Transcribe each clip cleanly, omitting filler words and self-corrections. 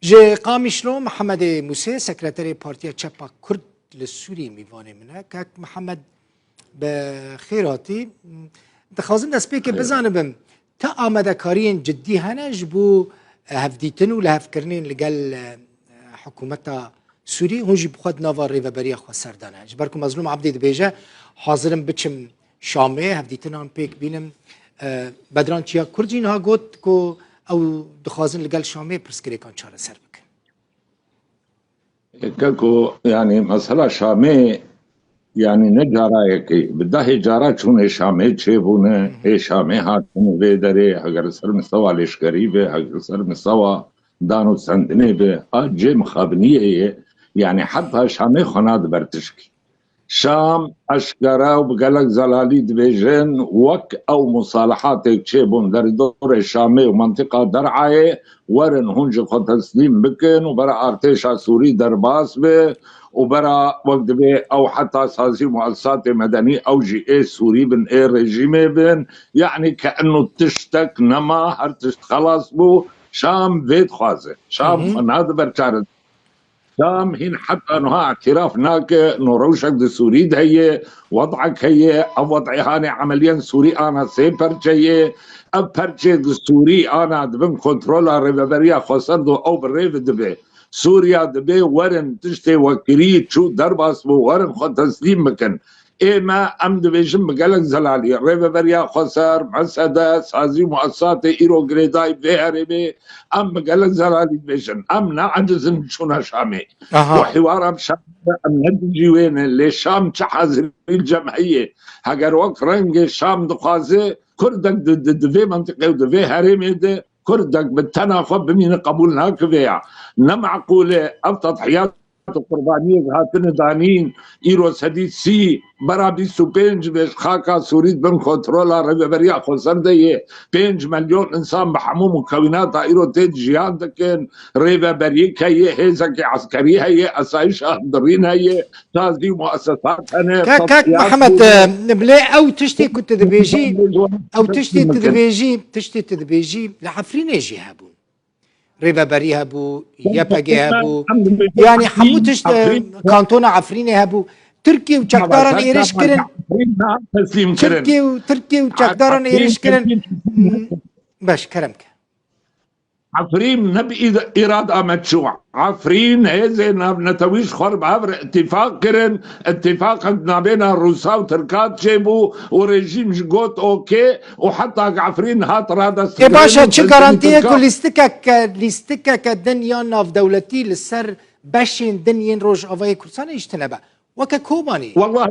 جه قامی شلو محمد موسی سکرتری پارتیا چپا کرد لسوری میوانه منه که محمد بخیراتی دخوازم دست بی که بزنم تا آمده کارین جدی هنج بو هفدیتن و لهفکرنین لگل حکومت سوری هنجی بخواد نواری و بریا خواه سردانه جبرکو مظلوم عبدی دبیجه حاضرم بچم شامه هفدیتن هم پیک بینم بدران چیا کردین ها گوت که او دخوازن لگل شامه پرسکری کان چاره سر بکن كاكو يعني مسألة شامي يعني نجارة يكي بده جارة چون شامي چيبونه شامي هاتون بيدري اگر سر مستوى لشكري به اگر سر مستوى دانو سندني به اجي مخابنية يعني حتى شامي خناد برتشكي شام اشکرا و بقلق زلالي دبيجن وك او مصالحات چيبون در دور شامي ومنطقة درعاية ورن هنج خود تسليم بكن وبرا ارتشا سوري درباس به وبرا وقت به او حتى سازي مؤسسات مدني او جي اي سوري بن اي رجيمي بن يعني كأنه تشتك نما هرتشت خلاص بو شام بيت خوازه شام خناد برچارد شام هين حتى انه اعتراف ناك انه روشك دي سوريد هي وضعك هي او وضعي هاني عمليا سوري انا سيبر جاي ابرجي دي سوري انا دبن كنترولا ريفريا خسردو او بالريف دبي سوريا دبي ورن تشتي وكريت شو درباس ورن خد تسليم مكان اما ام دبيجن مقالك زلالي ريفريا خسر مسدة سازي مؤسسات ايرو جريداي بهربي ام مقالك زلالي دبيجن ام نعجز نشونا شامي وحوار بشام ام ندجي وين اللي شام تحازر الجمعية هاجر وقت رنج الشام دقازي كردك دفي منطقة ودفي هرمي دي كردك بالتناخب بمين قبولنا كفيع نمعقولة اب تضحيات القربانية هاتن دانين ايرو سديد سي برا 25 بيش خاكا سوريد بن كنترولا ريفريا خسر ديه 5 مليون انسان بحمو مكونات ايرو تيد جيان دكن ريفريا هي هيزك عسكري هي اسايش اندرين هي تازي مؤسسات هنا كاك محمد نبلي او تشتي كنت تدبيجي او تشتي تدبيجي لعفرين يجي هابو ريفابري هبو ياباجي هبو يعني حموتش كانتونا عفريني هبو تركي وشكدارن ايرش كرن تركي وشكدارن ايرش كرن باش كرمك عفرين نبي إرادة مدشوع عفرين هذا نتويش خرب عبر اتفاق كرن اتفاق ما بين الروسا وتركات جيبو وريجيم جوت اوكي وحتى عفرين هات رادا يا باشا شو جارانتيك ليستكك الدنيا ناف دولتي للسر باشين دنيا روج افاي كورسان يجتنبه وككوباني والله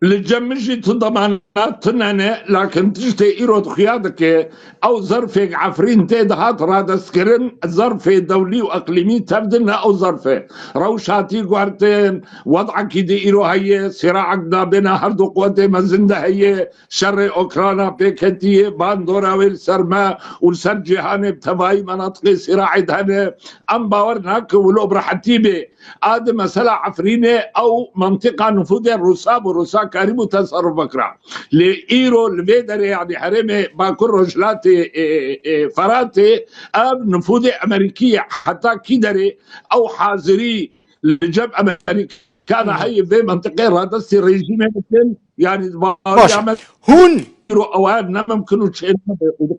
لجمجي تضمانات تنانة لكن تجتي إيرود خيادك أو ظرف عفرين تيدهات رادا سكرن ظرف دولي وأقليمي تبدلنا أو ظرف روشاتي قوارتين وضعك دي إيرو هي صراعك بنا هردو قوتي مزنده هي شر أوكرانا بيكتي باندورا والسرما والسر جهاني بتباي مناطق صراعي دهنه أم باورناك ولو برحتي بي هذا مسألة عفرينة أو منطقة نفوذ الروساب والروسا كاريبو تصرف بكرة لإيرو الفيدر يعني حرمي باكر رجلاتي فراتي أب نفوذ أمريكية حتى كيدري أو حاضري لجب أمريكا كان هي في منطقة رادستي ريجيم يعني هون أوان نما ممكنوا تشيل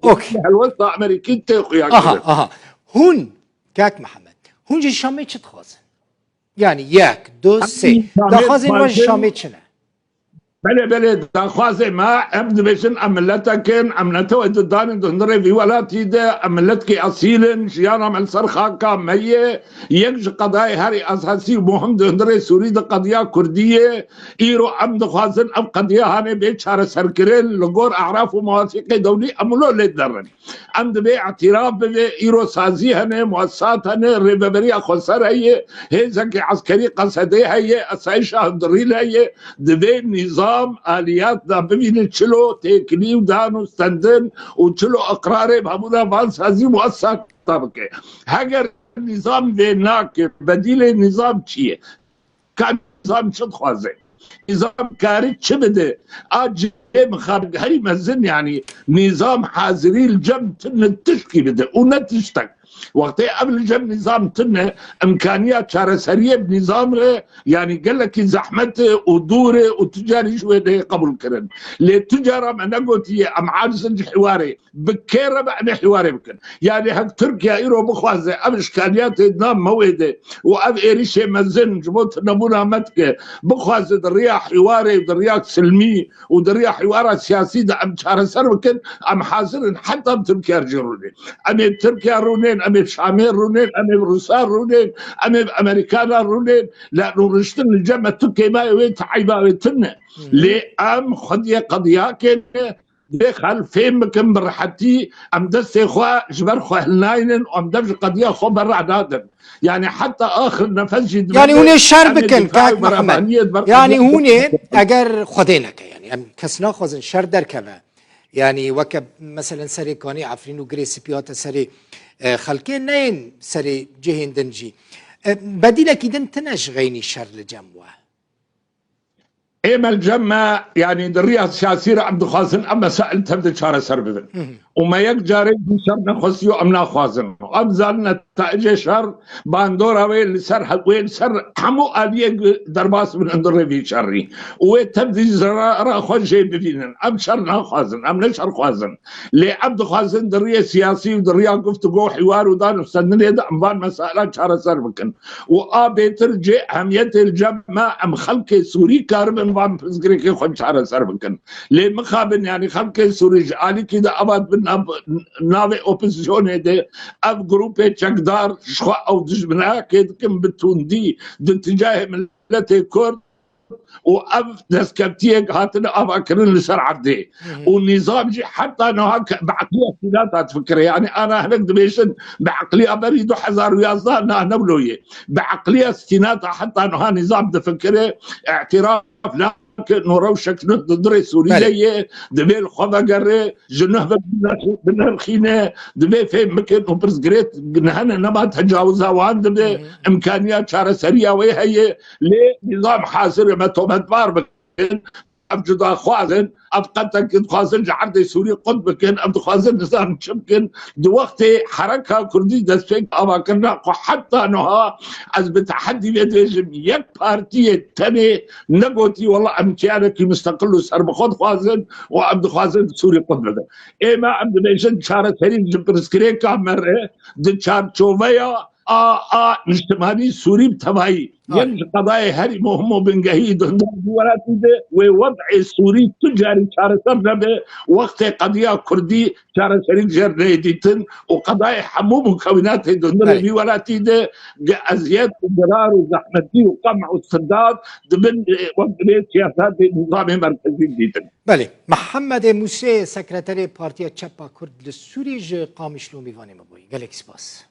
أوكي الوسط أمريكي تاخذ هون كاك محمد هون جي شامي تخوز يعني ياك دو سي دخوازين واج شامي تشنه بله دخوازه ما ابن بيشن املتكن امنتو اددان دندري في ولاتي ده املتك اصيلن شيانا من سرخاكا ميه ينج قضايا هاري اساسي مهم دندري سوري ده قضيه كرديه ايرو ام دخوازن ام قضيه هاني بيشار سركرين لغور اعراف ومواثيق دولي املو لدرن ام ده اعتراف بايرو سازي هنه مؤسسات هنه ريبريا خسر هي زكي عسكري قصدي هي اسايش هندري هي ده نظام آليات دا ببینید چلو تکنی و دانو ستندن و چلو اقراره بهمودا فانس هزی مؤسسات طبقه هگر نظام ویناک بدیل نظام چیه کان نظام چه خوازه نظام کاری چه بده آج مخابق هری مزن يعني نظام حاضري الجم تشكي بده ونتشتك وقتی قبل جب نظام تنه امکانیات چارەسەریە بنظام ره يعني قال لك زحمت ودوره وتجاري شويه ده قبول كرن لي تجاره ما نقولتي ام عاجز حواري بكيره بعد حواري بكن يعني هك تركيا ايرو بخوازه ام اشكاليات نام مويده واب ايريشي مزن جبوت نمونا متك بخوازه الرياح حواري والرياح سلمي والرياح حوارات سياسيه ده ام شهر بكن ام حاضر حتى ام تركيا رجروني ام تركيا رونين ام شامير رونين ام روسار رونين ام امريكانا رونين لا نورشتن الجامعة تركيا ما يويت عيبا ويتنا لأم خدية قضية كده دخل فين مكان برحتي أم دست إخوة جبر خو هلناينن وأم دفج قضية خو برع دادن يعني حتى آخر نفس يعني هوني شر بكن كاك محمد يعني هوني أجر خدينك يعني أم كسنا خوزن شر دركبه يعني وكب مثلا سري كاني عفرين وجريسي بيوتا سري خلكين نين سري جهين دنجي بديلك إذا تناش غيني شر لجموه إيما الجمع يعني دريها سياسية عبد الخازن أما سألت هبدا شارع سربذن وما يقجاري بشر نخصيو أمنا خازن أبزال نتائج شر باندورا ويل سر ويل سر حمو آلية درباس من اندر في شري وتبدي زرارة خوشي بفينن أم شر نخازن أم نشر خازن لعبد الخازن دريها سياسي ودريها قفت جو حوار ودان استنن يدا أمبان مسألة شارع سربكن وآبيتر أهمية الجمع أم خلق سوري كاربن بام فزقريكي خد شعر سربكن ليه مخابن يعني خلق سوري علي كده أباد بن أب ناوي أوبوزيشن ده أب جروب تشكدار شخو أو دجمنا كده كم بتون دي دتجاه ملتي كورد وأب دسكبتيك هاتنا أبا كرن لسر عدي والنظام جي حتى أنه هك بعقلية استنادات فكرة يعني أنا هناك دبيشن بعقلية بريد حزار ويازدان نبلوية بعقلية استنادات حتى أنه نظام دفكرة اعتراف لكن روشك ندري سوريا دبي الخضا قري جنوب بنرخينه دبي في مكان وبرز جريت نهنا نبات تجاوزها وان دبي امكانيات شارع سريعه وهي لنظام حاصر ما تومت بار أبجد خوازن أبقتك خوازن جعرد سوري قطب كن أبد خوازن نظام شمكن دو وقت حركة كردي دستيك أما كنا حتى أنها از بتحدي بيدجم يك بارتي تاني نقوتي والله أمكانك مستقل سربخود خوازن وأبد خوازن سوري قطب ده إما أبد بيشن شارة سرين جبرسكريكا مرة دي شار شوفيا اجتماعي سوري بتبعي يعني قضايا هري مهمة بنجهيد ووضع سوري تجاري شارع سرنبه وقت قضية كردي شارع سرين جرديتن وقضايا حمو مكونات دندر في ولاتي ده أزياد وضرار وزحمتي وقمع والسداد ضمن وضع سياسات النظام المركزي جدا. بله محمد موسى سكرتير بارتيا تشابا كرد السوري قامش لو ميفاني مبوي قالك سباس